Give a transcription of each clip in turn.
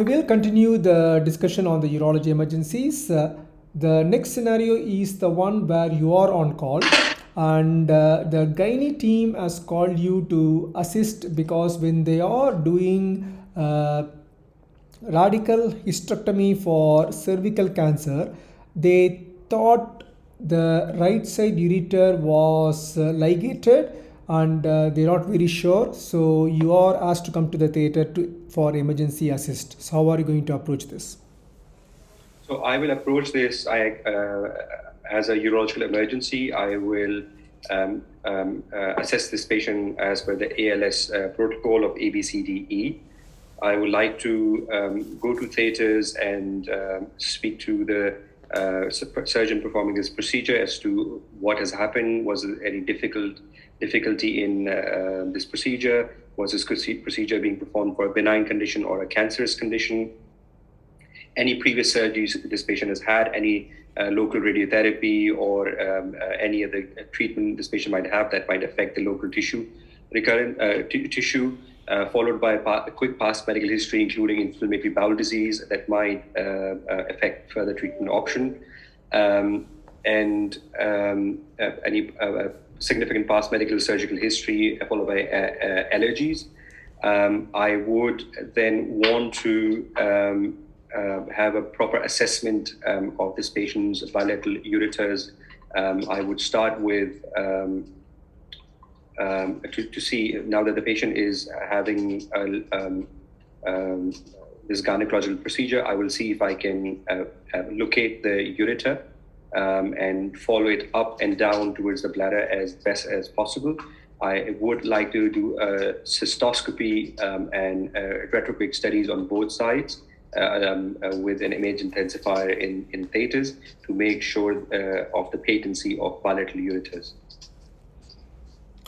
We will continue the discussion on the urology emergencies. The next scenario is the one where you are on call and the gynae team has called you to assist because when they are doing radical hysterectomy for cervical cancer, they thought the right side ureter was ligated and they're not very sure. So you are asked to come to the theater for emergency assist. So how are you going to approach this? So I will approach this as a urological emergency. I will assess this patient as per the ALS protocol of ABCDE. I would like to go to theaters and speak to the surgeon performing this procedure as to what has happened. Was there any difficulty in this procedure? Was this procedure being performed for a benign condition or a cancerous condition? Any previous surgeries this patient has had, any local radiotherapy or any other treatment this patient might have that might affect the local tissue, recurrent tissue, followed by a quick past medical history, including inflammatory bowel disease that might affect further treatment option, and any significant past medical surgical history, followed by allergies. I would then want to have a proper assessment of this patient's bilateral ureters. I would start with to see now that the patient is having this gynecological procedure. I will see if I can locate the ureter and follow it up and down towards the bladder as best as possible. I would like to do a cystoscopy and retroquick studies on both sides with an image intensifier in theaters to make sure of the patency of bilateral ureters.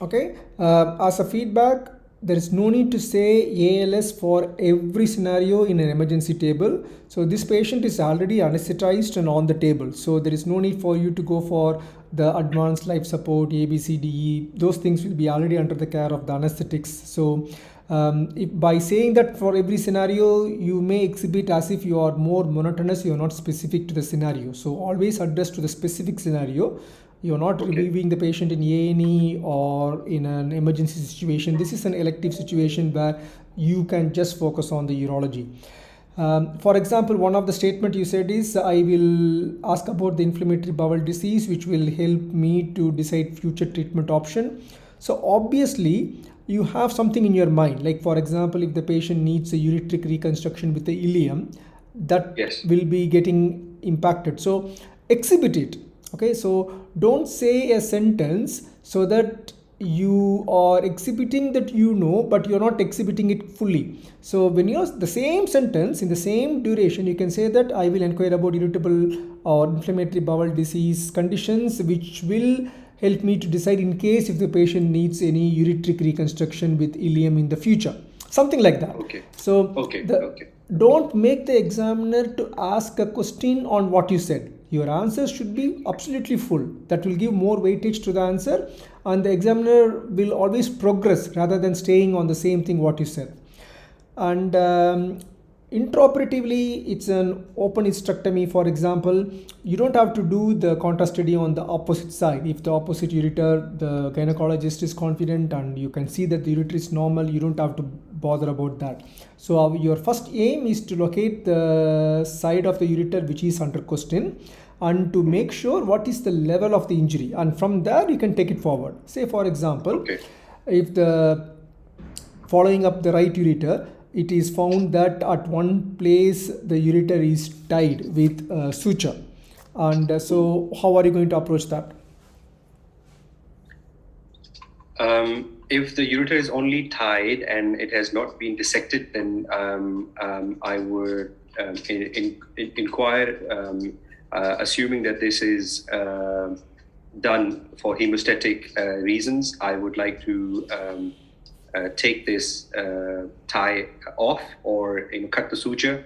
Okay, as a feedback, there is no need to say ALS for every scenario in an emergency table. So this patient is already anesthetized and on the table. So there is no need for you to go for the advanced life support, ABCDE. Those things will be already under the care of the anesthetics. So if by saying that for every scenario, you may exhibit as if you are more monotonous, you are not specific to the scenario. So always address to the specific scenario. You're not reviewing the patient in A&E or in an emergency situation. This is an elective situation where you can just focus on the urology. For example, one of the statement you said is, I will ask about the inflammatory bowel disease, which will help me to decide future treatment option. So obviously, you have something in your mind. Like for example, if the patient needs a ureteric reconstruction with the ileum, that will be getting impacted. So exhibit it. Okay, so don't say a sentence so that you are exhibiting that you know, but you're not exhibiting it fully. So when you're the same sentence in the same duration, you can say that I will inquire about irritable or inflammatory bowel disease conditions, which will help me to decide in case if the patient needs any ureteric reconstruction with ileum in the future. Something like that. Okay. So okay. Don't make the examiner to ask a question on what you said. Your answer should be absolutely full. That will give more weightage to the answer, and the examiner will always progress rather than staying on the same thing what you said. And intraoperatively, it's an open hysterectomy. For example, you don't have to do the contrast study on the opposite side. If the opposite ureter, the gynecologist is confident and you can see that the ureter is normal, you don't have to bother about that. So your first aim is to locate the side of the ureter which is under question and to make sure what is the level of the injury, and from there you can take it forward. Say for example, if the following up the right ureter, it is found that at one place the ureter is tied with a suture, and so how are you going to approach that? If the ureter is only tied and it has not been dissected, then I would inquire, assuming that this is done for hemostatic reasons. I would like to take this tie off or cut the suture,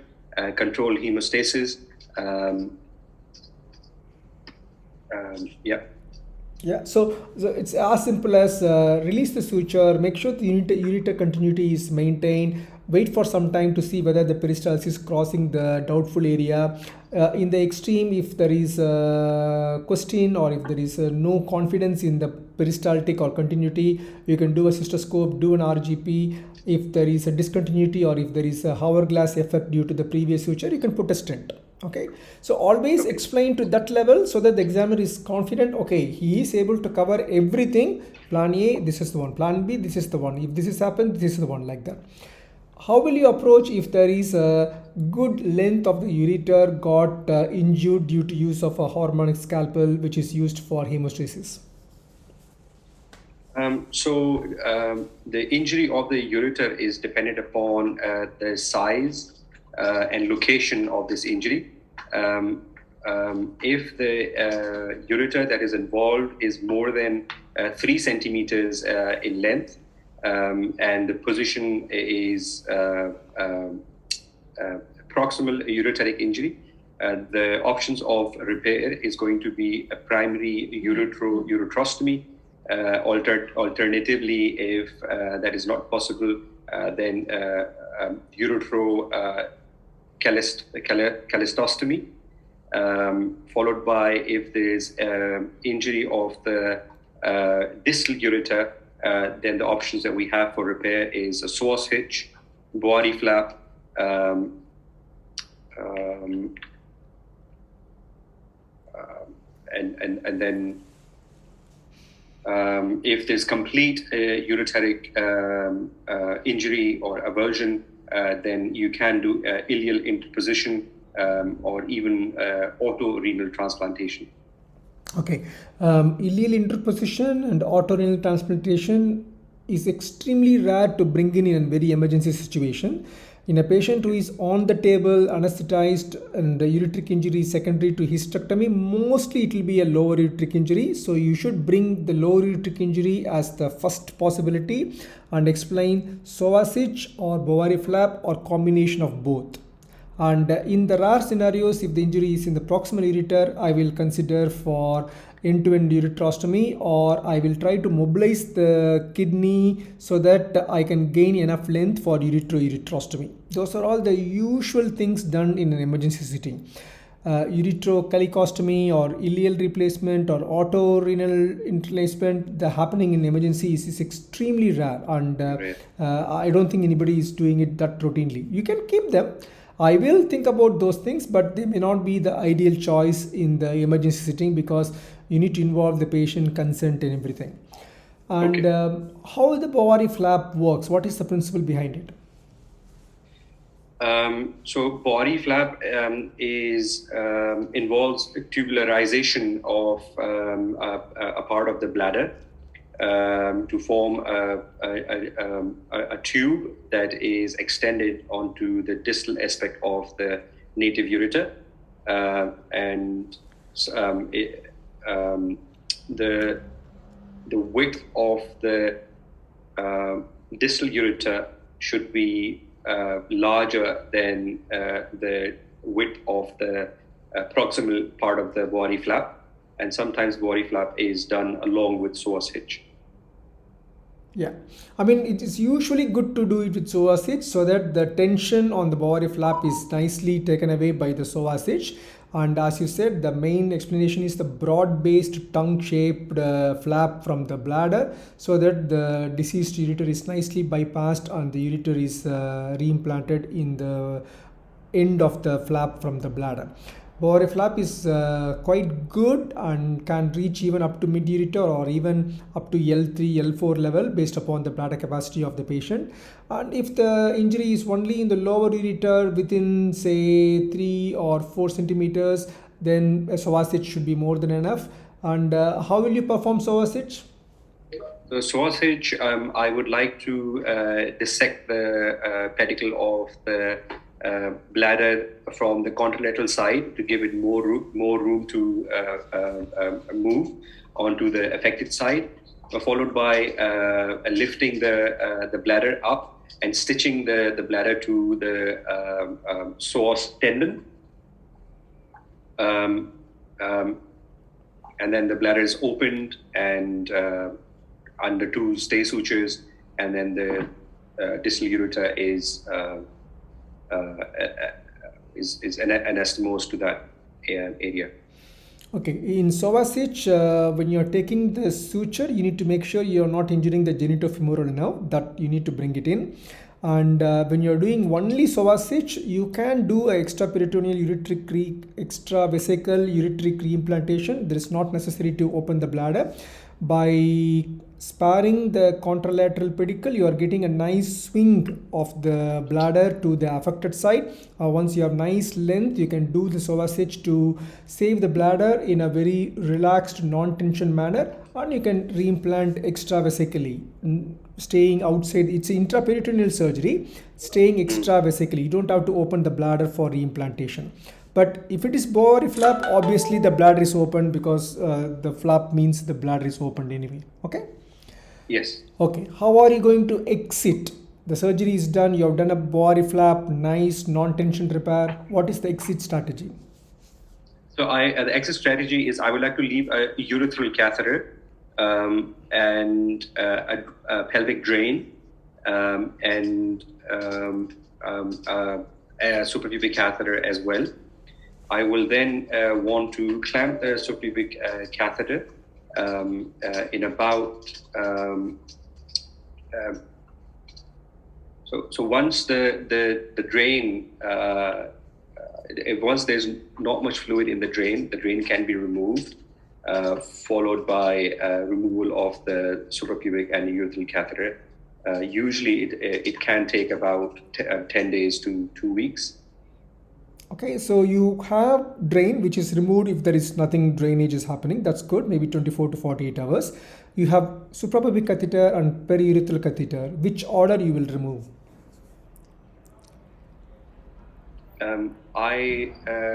control hemostasis. Yeah, so it's as simple as release the suture, make sure the ureter continuity is maintained, wait for some time to see whether the peristalsis is crossing the doubtful area. In the extreme, if there is a question or if there is no confidence in the peristaltic or continuity, you can do a cystoscope, do an RGP. If there is a discontinuity or if there is a hourglass effect due to the previous suture, you can put a stent. Okay, so always explain to that level so that the examiner is confident. Okay, he is able to cover everything. Plan A, this is the one. Plan B, this is the one. If this is happened, this is the one, like that. How will you approach if there is a good length of the ureter got injured due to use of a harmonic scalpel which is used for hemostasis? The injury of the ureter is dependent upon the size and location of this injury. If the ureter that is involved is more than 3 centimeters in length, and the position is proximal ureteric injury, the options of repair is going to be a primary ureterostomy. Alternatively, if that is not possible, then ureterocalistostomy, followed by, if there's injury of the distal ureter, then the options that we have for repair is a psoas hitch, body flap, and then if there's complete ureteric injury or avulsion, then you can do ileal interposition or even auto-renal transplantation. Okay, ileal interposition and auto-renal transplantation is extremely rare to bring in a very emergency situation. In a patient who is on the table, anesthetized, and the ureteric injury is secondary to hysterectomy, mostly it will be a lower ureteric injury. So you should bring the lower ureteric injury as the first possibility and explain psoas hitch or Bovary flap or combination of both. And in the rare scenarios, if the injury is in the proximal ureter, I will consider for end-to-end ureterostomy, or I will try to mobilize the kidney so that I can gain enough length for ureterostomy. Those are all the usual things done in an emergency setting. Ureterocalicostomy or ileal replacement or auto-renal replacement, the happening in emergencies is extremely rare, and I don't think anybody is doing it that routinely. You can keep them. I will think about those things, but they may not be the ideal choice in the emergency setting because you need to involve the patient consent and everything. And how the Bovary flap works, what is the principle behind it? So Bovary flap involves tubularization of a part of the bladder to form a tube that is extended onto the distal aspect of the native ureter, and the width of the distal ureter should be larger than the width of the proximal part of the Bovary flap, and sometimes Bovary flap is done along with psoas hitch. Yeah, I mean, it is usually good to do it with psoas hitch so that the tension on the Bovary flap is nicely taken away by the psoas hitch. And as you said, the main explanation is the broad-based tongue-shaped flap from the bladder, so that the diseased ureter is nicely bypassed and the ureter is reimplanted in the end of the flap from the bladder. Bovary flap is quite good and can reach even up to mid-ureter or even up to L3, L4 level based upon the bladder capacity of the patient. And if the injury is only in the lower ureter within say 3 or 4 centimeters, then a psoas hitch should be more than enough. And how will you perform psoas hitch? The psoas hitch, I would like to dissect the pedicle of the bladder from the contralateral side to give it more room to move onto the affected side, followed by lifting the bladder up and stitching the bladder to the psoas tendon. And then the bladder is opened and under 2 stay sutures, and then the distal ureter is anastomosed to that area. Okay, in Sovasich, when you're taking the suture, you need to make sure you're not injuring the genitofemoral nerve, that you need to bring it in. And when you're doing only Sovasich, you can do a extraperitoneal extravesical ureteric reimplantation. There is not necessary to open the bladder. By sparing the contralateral pedicle, you are getting a nice swing of the bladder to the affected side. Once you have nice length, you can do the Sovasich to save the bladder in a very relaxed, non-tension manner, and you can reimplant extravesically, staying outside. It's intraperitoneal surgery, staying extravesically. You don't have to open the bladder for reimplantation. But if it is Bovary flap, obviously the bladder is open, because the flap means the bladder is opened anyway. Okay? Yes. Okay. How are you going to exit? The surgery is done. You have done a Bovary flap, nice non-tension repair. What is the exit strategy? So the exit strategy is I would like to leave a urethral catheter and a pelvic drain and a suprapubic catheter as well. I will then want to clamp the suprapubic catheter in about so once the drain once there's not much fluid in the drain can be removed, followed by removal of the suprapubic and urethral catheter. Usually it can take about 10 days to 2 weeks. Okay, so you have drain which is removed if there is nothing drainage is happening. That's good, maybe 24 to 48 hours. You have suprapubic catheter and periurethral catheter. Which order you will remove? I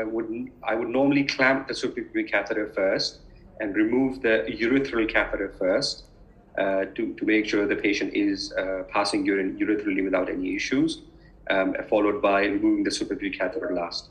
would normally clamp the suprapubic catheter first and remove the urethral catheter first to make sure the patient is passing urine urethrally without any issues, followed by removing the suprapubic catheter last.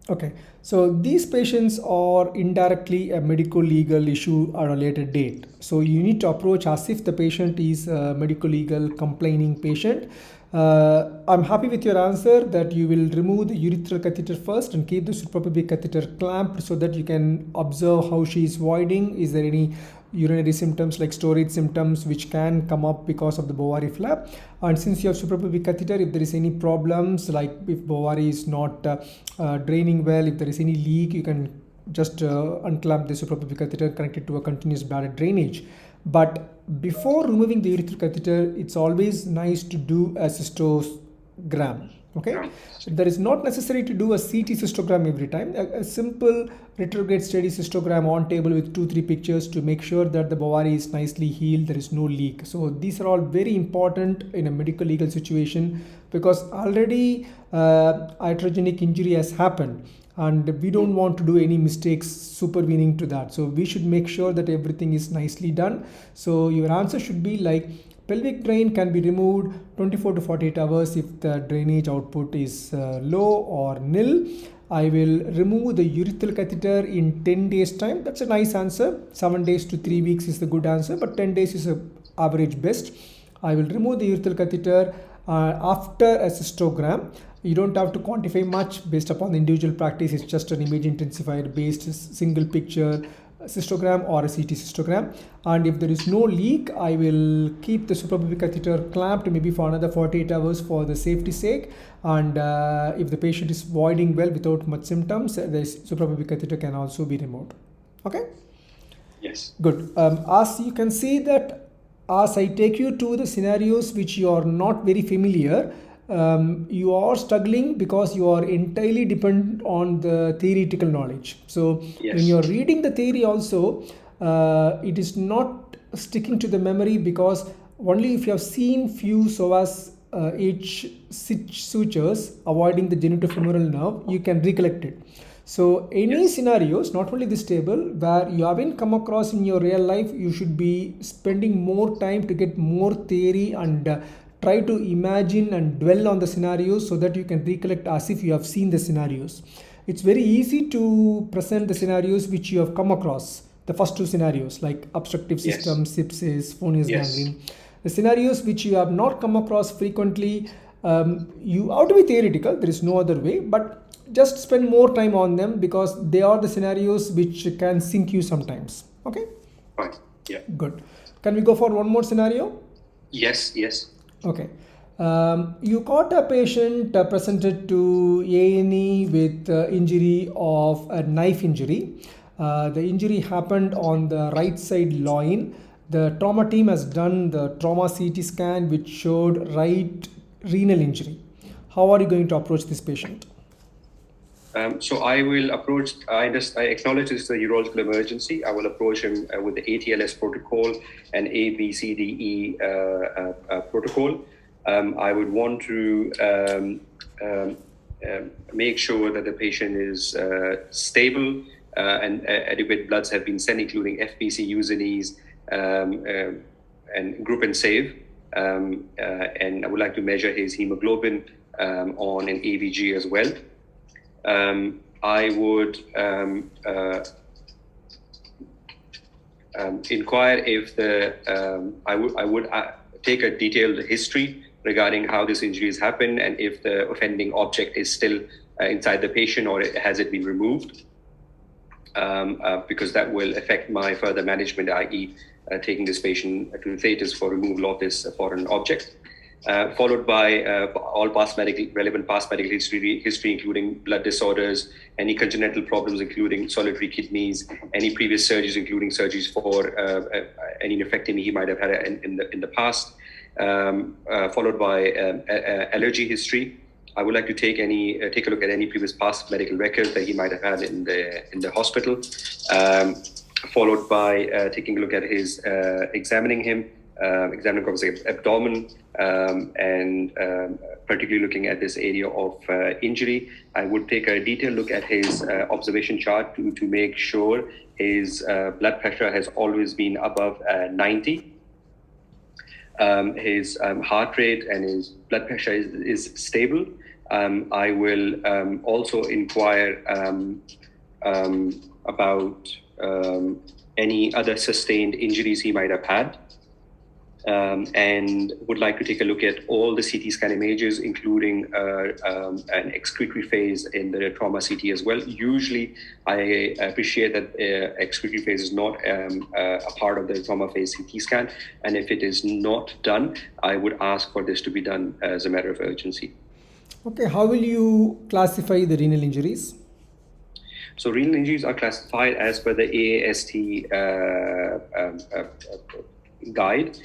Okay, so these patients are indirectly a medico-legal issue at a later date. So you need to approach as if the patient is a medico-legal complaining patient. I'm happy with your answer that you will remove the urethral catheter first and keep the suprapubic catheter clamped so that you can observe how she is voiding. Is there any urinary symptoms like storage symptoms which can come up because of the Bovary flap? And since you have suprapubic catheter, if there is any problems like if Bovary is not draining well, if there is any leak, you can just unclamp the suprapubic catheter, connect it to a continuous bladder drainage. But before removing the urethral catheter, it's always nice to do a cystogram. Okay, there is not necessary to do a CT cystogram every time. A simple retrograde steady cystogram on table with 2-3 pictures to make sure that the Bovary is nicely healed, there is no leak. So these are all very important in a medical legal situation, because already iatrogenic injury has happened and we don't want to do any mistakes supervening to that. So we should make sure that everything is nicely done. So your answer should be like, pelvic drain can be removed 24 to 48 hours if the drainage output is low or nil. I will remove the urethral catheter in 10 days time. That's a nice answer. 7 days to 3 weeks is the good answer, but 10 days is an average best. I will remove the urethral catheter after a cystogram. You don't have to quantify much based upon the individual practice. It's just an image intensified based single picture cystogram or a CT cystogram. And if there is no leak, I will keep the suprapubic catheter clamped maybe for another 48 hours for the safety sake. And if the patient is voiding well without much symptoms, the suprapubic catheter can also be removed. Okay? Yes. Good. As you can see that as I take you to the scenarios which you are not very familiar, you are struggling because you are entirely dependent on the theoretical knowledge. So when you are reading the theory also, it is not sticking to the memory, because only if you have seen few psoas H sutures avoiding the genitofemoral nerve, you can recollect it. So any scenarios, not only this table, where you haven't come across in your real life, you should be spending more time to get more theory and try to imagine and dwell on the scenarios so that you can recollect as if you have seen the scenarios. It's very easy to present the scenarios which you have come across, the first two scenarios like obstructive system, sepsis, phoneus gangrene. The scenarios which you have not come across frequently, you have to be theoretical, there is no other way, but just spend more time on them because they are the scenarios which can sink you sometimes. Okay? Fine. Yeah. Good. Can we go for one more scenario? Yes. Okay. You got a patient presented to A&E with injury of a knife injury. The injury happened on the right side loin. The trauma team has done the trauma CT scan which showed right renal injury. How are you going to approach this patient? So I will approach. I acknowledge this is a urological emergency. I will approach him with the ATLS protocol and ABCDE protocol. I would want to make sure that the patient is stable and adequate bloods have been sent, including FBC, USANEs, and group and save. And I would like to measure his hemoglobin on an AVG as well. I would inquire if I would take a detailed history regarding how this injury has happened and if the offending object is still inside the patient or has it been removed, because that will affect my further management, i.e. Taking this patient to theaters for removal of this foreign object. Followed by all relevant past medical history, including blood disorders, any congenital problems, including solitary kidneys, any previous surgeries, including surgeries for any nephrectomy he might have had in the past. Followed by allergy history. I would like to take a look at any previous past medical records that he might have had in the hospital. Followed by taking a look at his examining him. Examining his abdomen and particularly looking at this area of injury. I would take a detailed look at his observation chart to make sure his blood pressure has always been above 90. His heart rate and his blood pressure is stable. I will also inquire about any other sustained injuries he might have had. And would like to take a look at all the CT scan images, including an excretory phase in the trauma CT as well. Usually, I appreciate that excretory phase is not a part of the trauma phase CT scan. And if it is not done, I would ask for this to be done as a matter of urgency. Okay, how will you classify the renal injuries? So renal injuries are classified as per the AAST guide,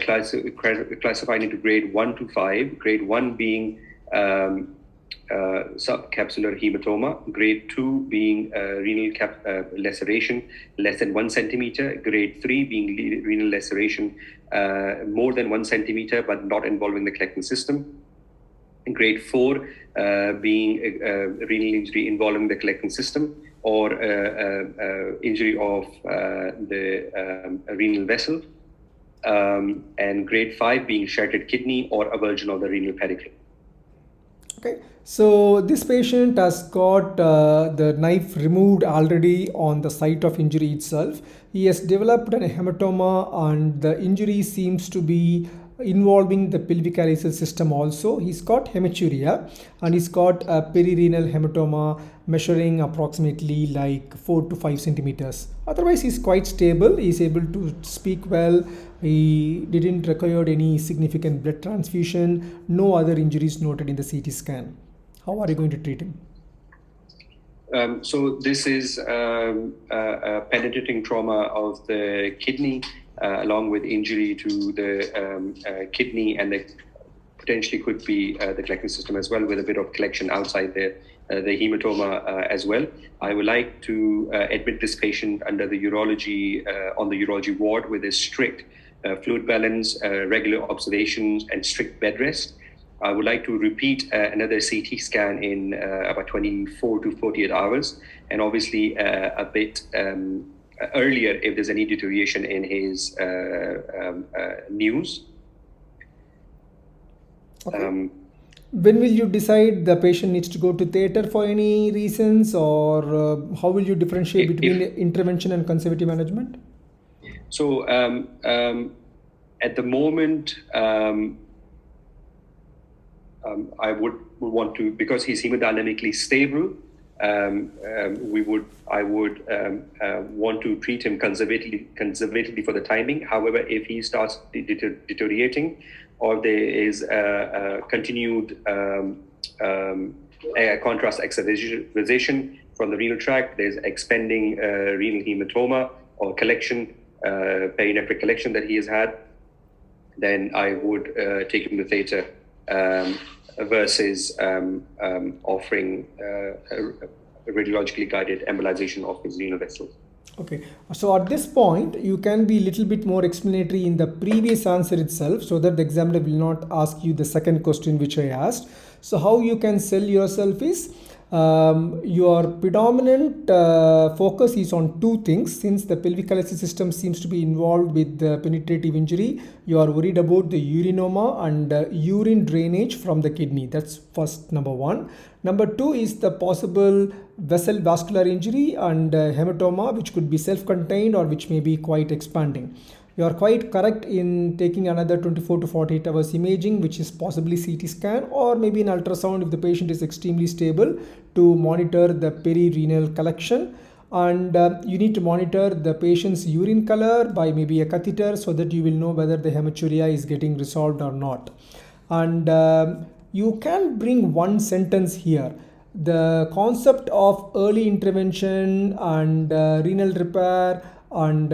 classified into grade 1 to 5, grade 1 being subcapsular hematoma, grade 2 being renal laceration less than 1 centimeter, grade 3 being renal laceration more than 1 centimeter but not involving the collecting system, and grade 4 being renal injury involving the collecting system or injury of the renal vessel. And grade 5 being shattered kidney or avulsion of the renal pedicle. Okay, so this patient has got the knife removed already on the site of injury itself. He has developed a hematoma and the injury seems to be involving the pelvic calyceal system also. He's got hematuria and he's got a perirenal hematoma measuring approximately like 4 to 5 centimeters. Otherwise, he's quite stable. He's able to speak well. He didn't require any significant blood transfusion. No other injuries noted in the CT scan. How are you going to treat him? So this is a penetrating trauma of the kidney, along with injury to the kidney, and the potentially could be the collecting system as well, with a bit of collection outside the hematoma as well. I would like to admit this patient under the urology on the urology ward with a strict fluid balance, regular observations, and strict bed rest. I would like to repeat another CT scan in about 24 to 48 hours, and obviously a bit earlier if there's any deterioration in his news. Okay. When will you decide the patient needs to go to theatre for any reasons, or how will you differentiate between intervention and conservative management? So At the moment, I would want to, because he's hemodynamically stable, I would want to treat him conservatively for the timing. However, if he starts deteriorating, or there is a continued contrast extravasation from the renal tract, there's expanding renal hematoma or collection, perinephric collection that he has had, then I would take him to theatre versus offering a radiologically guided embolization of his renal vessels. Okay, so at this point, you can be a little bit more explanatory in the previous answer itself, so that the examiner will not ask you the second question which I asked. So how you can sell yourself is, your predominant focus is on two things. Since the pelvic cholecyst system seems to be involved with the penetrative injury, you are worried about the urinoma and urine drainage from the kidney. That's first, number one. Number two is the possible vessel vascular injury and hematoma, which could be self-contained or which may be quite expanding. You are quite correct in taking another 24 to 48 hours imaging, which is possibly CT scan or maybe an ultrasound if the patient is extremely stable, to monitor the perirenal collection. And you need to monitor the patient's urine color by maybe a catheter, so that you will know whether the hematuria is getting resolved or not. And you can bring one sentence here. The concept of early intervention and renal repair and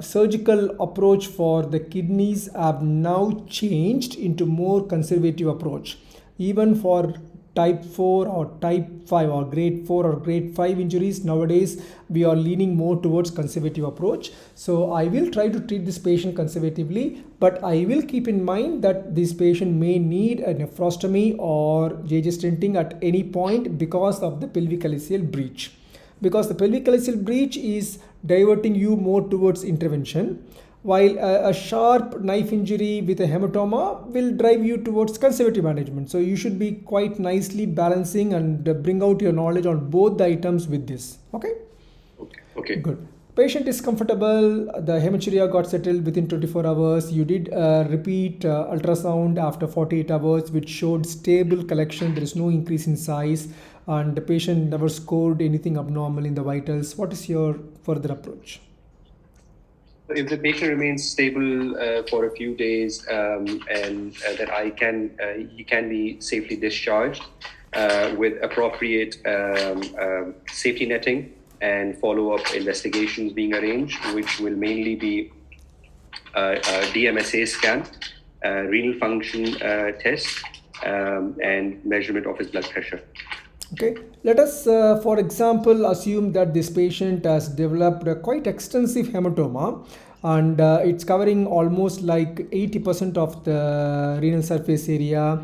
surgical approach for the kidneys have now changed into more conservative approach. Even for type 4 or type 5 or grade 4 or grade 5 injuries, nowadays we are leaning more towards conservative approach. So I will try to treat this patient conservatively, but I will keep in mind that this patient may need a nephrostomy or JJ stenting at any point because of the pelvic calyceal breach. Because the pelvic calyceal breach is diverting you more towards intervention, while a sharp knife injury with a hematoma will drive you towards conservative management. So you should be quite nicely balancing and bring out your knowledge on both the items with this. Okay? Okay. Good. Patient is comfortable. The hematuria got settled within 24 hours. You did repeat ultrasound after 48 hours, which showed stable collection. There is no increase in size, and the patient never scored anything abnormal in the vitals. What is your further approach? If the patient remains stable for a few days, and that he can be safely discharged with appropriate safety netting and follow-up investigations being arranged, which will mainly be a DMSA scan, renal function test, and measurement of his blood pressure. Okay, let us, for example, assume that this patient has developed a quite extensive hematoma, and it's covering almost like 80% of the renal surface area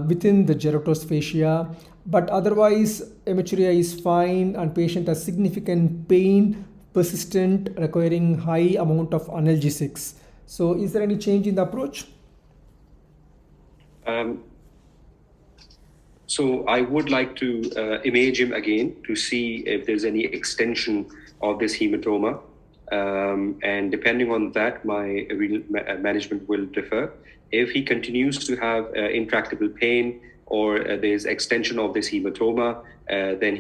within the gyrotose fascia. But otherwise, hematuria is fine, and patient has significant pain, persistent, requiring high amount of analgesics. So, is there any change in the approach? So I would like to image him again to see if there's any extension of this hematoma. And depending on that, my management will differ. If he continues to have intractable pain, or there's extension of this hematoma, then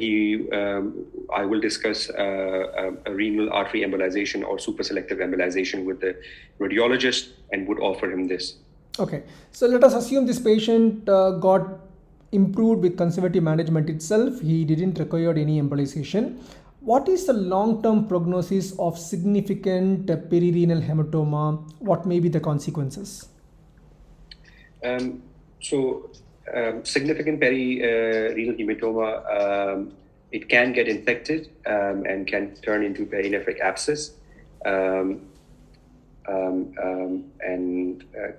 I will discuss a renal artery embolization or superselective embolization with the radiologist and would offer him this. Okay, so let us assume this patient got improved with conservative management itself. He didn't require any embolization. What is the long-term prognosis of significant perirenal hematoma? What may be the consequences? Significant perirenal hematoma, it can get infected and can turn into perinephric abscess, and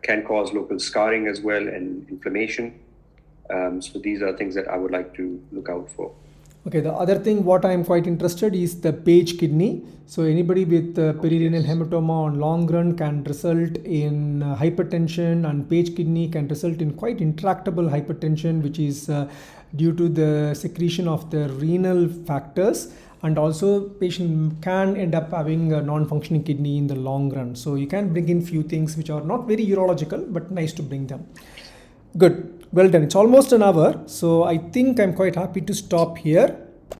can cause local scarring as well and inflammation. So these are things that I would like to look out for. Okay, the other thing what I am quite interested is the page kidney. So anybody with perirenal hematoma on long run can result in hypertension, and page kidney can result in quite intractable hypertension, which is due to the secretion of the renal factors. and also patient can end up having a non-functioning kidney in the long run. So you can bring in few things which are not very urological, but nice to bring them. Good, well done. It's almost an hour, so I think I'm quite happy to stop here.